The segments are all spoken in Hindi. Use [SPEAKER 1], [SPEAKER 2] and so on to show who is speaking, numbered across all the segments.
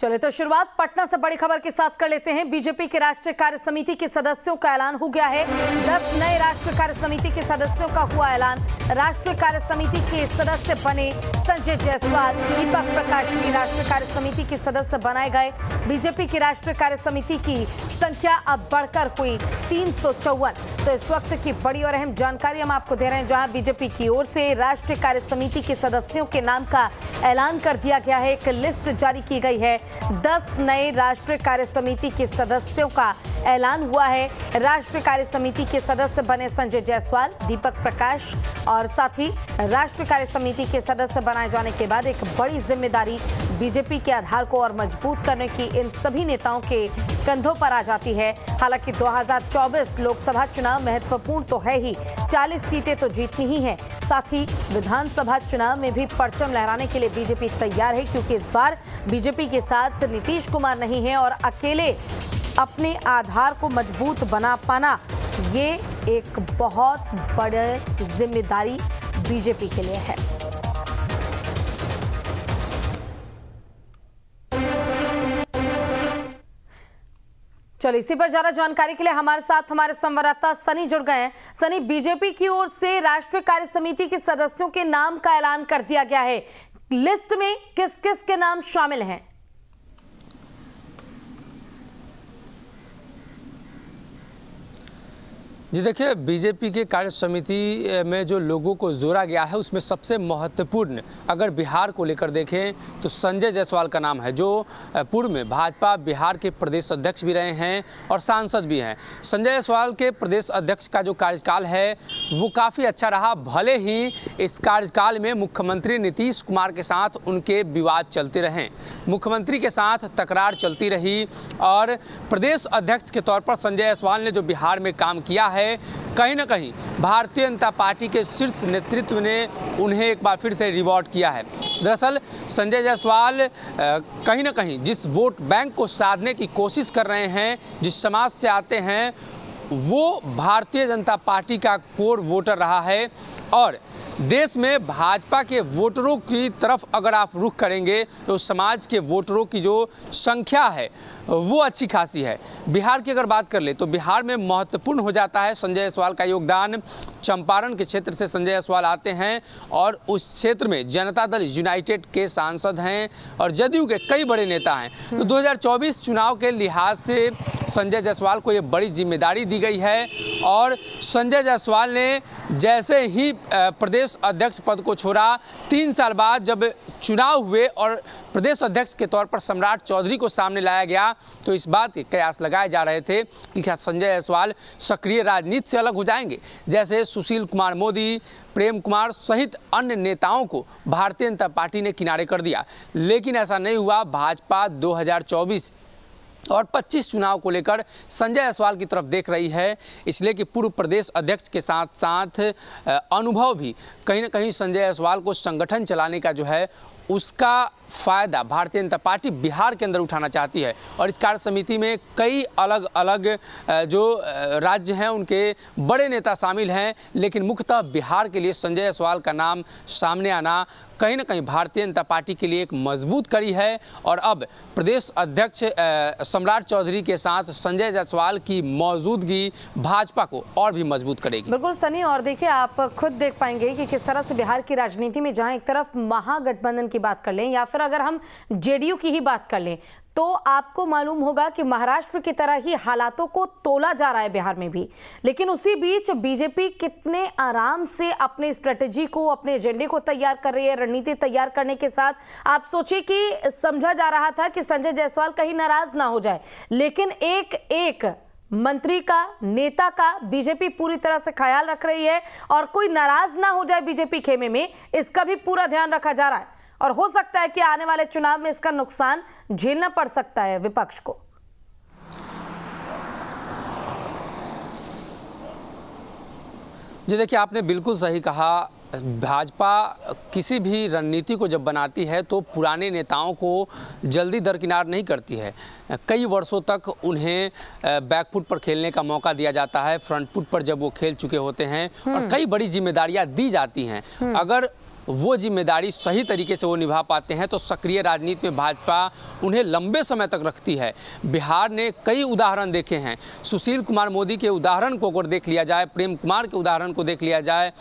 [SPEAKER 1] चले तो शुरुआत पटना से बड़ी खबर के साथ कर लेते हैं। बीजेपी के राष्ट्रीय कार्य समिति के सदस्यों का ऐलान हो गया है। 10 नए राष्ट्रीय कार्य समिति के सदस्यों का हुआ ऐलान। राष्ट्रीय कार्य समिति के सदस्य बने संजय जायसवाल, दीपक प्रकाश भी राष्ट्रीय कार्य समिति के सदस्य बनाए गए। बीजेपी की राष्ट्रीय कार्य समिति की संख्या अब बढ़कर हुई 354। तो इस वक्त की बड़ी और अहम जानकारी हम आपको दे रहे हैं, जहां बीजेपी की ओर से राष्ट्रीय कार्य समिति के सदस्यों के नाम का ऐलान कर दिया गया है। एक लिस्ट जारी की गई है। 10 नए राष्ट्रीय कार्य समिति के सदस्यों का ऐलान हुआ है। राष्ट्रीय कार्य समिति के सदस्य बने संजय जायसवाल, दीपक प्रकाश और साथ ही राष्ट्रीय कार्य समिति के सदस्य बनाए जाने के बाद एक बड़ी जिम्मेदारी बीजेपी के आधार को और मजबूत करने की इन सभी नेताओं के कंधों पर आ जाती है। हालांकि 2024 लोकसभा चुनाव महत्वपूर्ण तो है ही, 40 सीटें तो जीतनी ही है। साथ ही विधानसभा चुनाव में भी परचम लहराने के लिए बीजेपी तैयार है, क्योंकि इस बार बीजेपी के साथ नीतीश कुमार नहीं है और अकेले अपने आधार को मजबूत बना पाना ये एक बहुत बड़ी जिम्मेदारी बीजेपी के लिए है। चलिए इसी पर ज्यादा जानकारी के लिए हमारे साथ हमारे संवाददाता सनी जुड़ गए हैं। सनी, बीजेपी की ओर से राष्ट्रीय कार्य समिति के सदस्यों के नाम का ऐलान कर दिया गया है। लिस्ट में किस किस के नाम शामिल हैं?
[SPEAKER 2] जी देखिए, बीजेपी के कार्य समिति में जो लोगों को जोड़ा गया है उसमें सबसे महत्वपूर्ण अगर बिहार को लेकर देखें तो संजय जायसवाल का नाम है, जो पूर्व में भाजपा बिहार के प्रदेश अध्यक्ष भी रहे हैं और सांसद भी हैं। संजय जायसवाल के प्रदेश अध्यक्ष का जो कार्यकाल है वो काफ़ी अच्छा रहा, भले ही इस कार्यकाल में मुख्यमंत्री नीतीश कुमार के साथ उनके विवाद चलते रहे, मुख्यमंत्री के साथ तकरार चलती रही और प्रदेश अध्यक्ष के तौर पर संजय जायसवाल ने जो बिहार में काम किया है, कहीं ना कहीं भारतीय जनता पार्टी के शीर्ष नेतृत्व ने उन्हें एक बार फिर से रिवॉर्ड किया है। दरअसल संजय जायसवाल कहीं ना कहीं जिस वोट बैंक को साधने की कोशिश कर रहे हैं, जिस समाज से आते हैं, वो भारतीय जनता पार्टी का कोर वोटर रहा है और देश में भाजपा के वोटरों की तरफ अगर आप रुख करेंगे तो समाज के वोटरों की जो संख्या है वो अच्छी खासी है। बिहार की अगर बात कर ले तो बिहार में महत्वपूर्ण हो जाता है संजय जायसवाल का योगदान। चंपारण के क्षेत्र से संजय जायसवाल आते हैं और उस क्षेत्र में जनता दल यूनाइटेड के सांसद हैं और जदयू के कई बड़े नेता हैं। तो 2024 चुनाव के लिहाज से संजय जायसवाल को ये बड़ी जिम्मेदारी दी गई है और संजय जायसवाल ने जैसे ही प्रदेश अध्यक्ष पद को छोड़ा, 3 साल बाद जब चुनाव हुए और प्रदेश अध्यक्ष के तौर पर सम्राट चौधरी को सामने लाया गया, तो इस बात के कयास लगाए जा रहे थे कि क्या संजय जायसवाल सक्रिय राजनीति से अलग हो जाएंगे, जैसे सुशील कुमार मोदी, प्रेम कुमार सहित अन्य नेताओं को भारतीय जनता पार्टी ने किनारे कर दिया। लेकिन ऐसा नहीं हुआ। भाजपा 2024 और 25 चुनाव को लेकर संजय जायसवाल की तरफ देख रही है, इसलिए कि पूर्व प्रदेश अध्यक्ष के साथ साथ अनुभव भी कहीं ना कहीं संजय जायसवाल को संगठन चलाने का जो है उसका फ़ायदा भारतीय जनता पार्टी बिहार के अंदर उठाना चाहती है। और इस कार्य समिति में कई अलग अलग जो राज्य हैं उनके बड़े नेता शामिल हैं, लेकिन मुख्यतः बिहार के लिए संजय जायसवाल का नाम सामने आना कहीं ना कहीं भारतीय जनता पार्टी के लिए एक मजबूत कड़ी है। और अब प्रदेश अध्यक्ष सम्राट चौधरी के साथ संजय जायसवाल की मौजूदगी भाजपा को और भी मजबूत करेगी।
[SPEAKER 1] बिल्कुल सनी, और देखिए आप खुद देख पाएंगे कि किस तरह से बिहार की राजनीति में जहां एक तरफ महागठबंधन की बात कर लें या फिर अगर हम जेडीयू की ही बात कर लें, तो आपको मालूम होगा कि महाराष्ट्र की तरह ही हालातों को तोला जा रहा है बिहार में भी। लेकिन उसी बीच बीजेपी कितने आराम से अपने स्ट्रेटेजी को, अपने एजेंडे को तैयार कर रही है। रणनीति तैयार करने के साथ आप सोचिए कि समझा जा रहा था कि संजय जायसवाल कहीं नाराज ना हो जाए, लेकिन एक एक मंत्री का, नेता का बीजेपी पूरी तरह से ख्याल रख रही है और कोई नाराज ना हो जाए बीजेपी खेमे में, इसका भी पूरा ध्यान रखा जा रहा है। और हो सकता है कि आने वाले चुनाव में इसका नुकसान झेलना पड़ सकता है विपक्ष को।
[SPEAKER 2] जी देखिए, आपने बिल्कुल सही कहा। भाजपा किसी भी रणनीति को जब बनाती है तो पुराने नेताओं को जल्दी दरकिनार नहीं करती है। कई वर्षों तक उन्हें बैकफुट पर खेलने का मौका दिया जाता है, फ्रंट फुट पर जब वो खेल चुके होते हैं और कई बड़ी जिम्मेदारियां दी जाती हैं। अगर वो जिम्मेदारी सही तरीके से वो निभा पाते हैं तो सक्रिय राजनीति में भाजपा उन्हें लंबे समय तक रखती है। बिहार ने कई उदाहरण देखे हैं। सुशील कुमार मोदी के उदाहरण को अगर देख लिया जाए, प्रेम कुमार के उदाहरण को देख लिया जाए,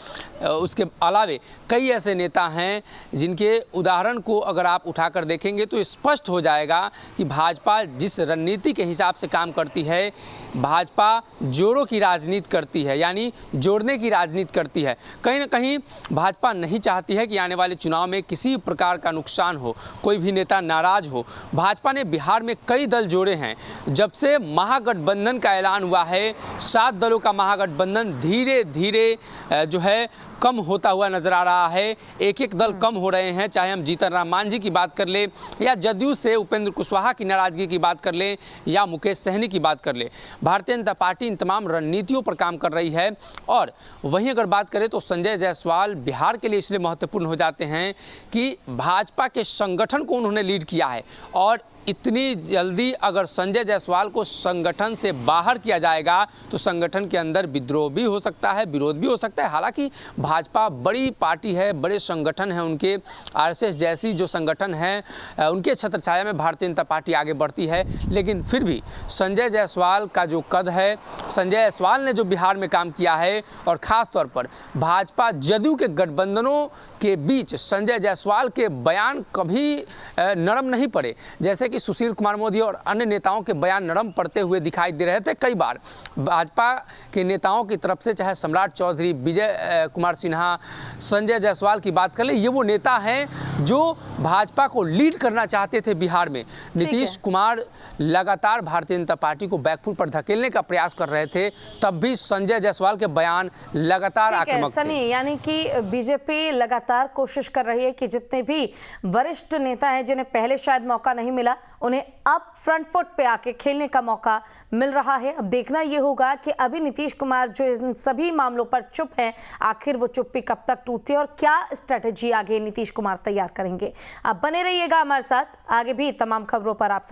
[SPEAKER 2] उसके अलावे कई ऐसे नेता हैं जिनके उदाहरण को अगर आप उठाकर देखेंगे तो स्पष्ट हो जाएगा कि भाजपा जिस रणनीति के हिसाब से काम करती है, भाजपा जोड़ों की राजनीति करती है, यानी जोड़ने की राजनीति करती है। कहीं ना कहीं भाजपा नहीं चाहती है कि आने वाले चुनाव में किसी प्रकार का नुकसान हो, कोई भी नेता नाराज हो। भाजपा ने बिहार में कई दल जोड़े हैं। जब से महागठबंधन का ऐलान हुआ है, 7 दलों का महागठबंधन धीरे धीरे जो है कम होता हुआ नजर आ रहा है। एक एक दल कम हो रहे हैं, चाहे हम जीतन राम मांझी की बात कर लें या जदयू से उपेंद्र कुशवाहा की नाराजगी की बात कर लें या मुकेश सहनी की बात कर लें। भारतीय जनता पार्टी इन तमाम रणनीतियों पर काम कर रही है। और वहीं अगर बात करें तो संजय जायसवाल बिहार के लिए इसलिए महत्वपूर्ण हो जाते हैं कि भाजपा के संगठन को उन्होंने लीड किया है और इतनी जल्दी अगर संजय जायसवाल को संगठन से बाहर किया जाएगा तो संगठन के अंदर विद्रोह भी हो सकता है, विरोध भी हो सकता है। हालांकि भाजपा बड़ी पार्टी है, बड़े संगठन हैं उनके, आरएसएस जैसी जो संगठन है उनके छत्रछाया में भारतीय जनता पार्टी आगे बढ़ती है। लेकिन फिर भी संजय जायसवाल का जो कद है, संजय जायसवाल ने जो बिहार में काम किया है और ख़ास तौर पर भाजपा जदयू के गठबंधनों के बीच संजय जायसवाल के बयान कभी नरम नहीं पड़े। जैसे कि सुशील कुमार मोदी और अन्य नेताओं के बयान नरम पड़ते हुए दिखाई दे रहे थे। कई बार भाजपा के नेताओं की तरफ से, चाहे सम्राट चौधरी, विजय कुमार सिन्हा, संजय जायसवाल की बात कर ले, ये वो नेता हैं जो भाजपा को लीड करना चाहते थे बिहार में। नीतीश कुमार लगातार भारतीय जनता पार्टी को बैकफुट पर धकेलने का प्रयास कर रहे थे, तब भी संजय जायसवाल के बयान लगातार आक्रामक थे।
[SPEAKER 1] सनी, यानी कि बीजेपी लगातार कोशिश कर रही है कि जितने भी वरिष्ठ नेता हैं जिन्हें पहले शायद मौका नहीं मिला, उन्हें अब फ्रंट फुट पे आके खेलने का मौका मिल रहा है। अब देखना ये होगा कि अभी नीतीश कुमार जो इन सभी मामलों पर चुप हैं, आखिर वो चुप्पी कब तक टूटती है और क्या स्ट्रेटेजी आगे नीतीश कुमार तैयार करेंगे। आप बने रहिएगा हमारे साथ, आगे भी तमाम खबरों पर आप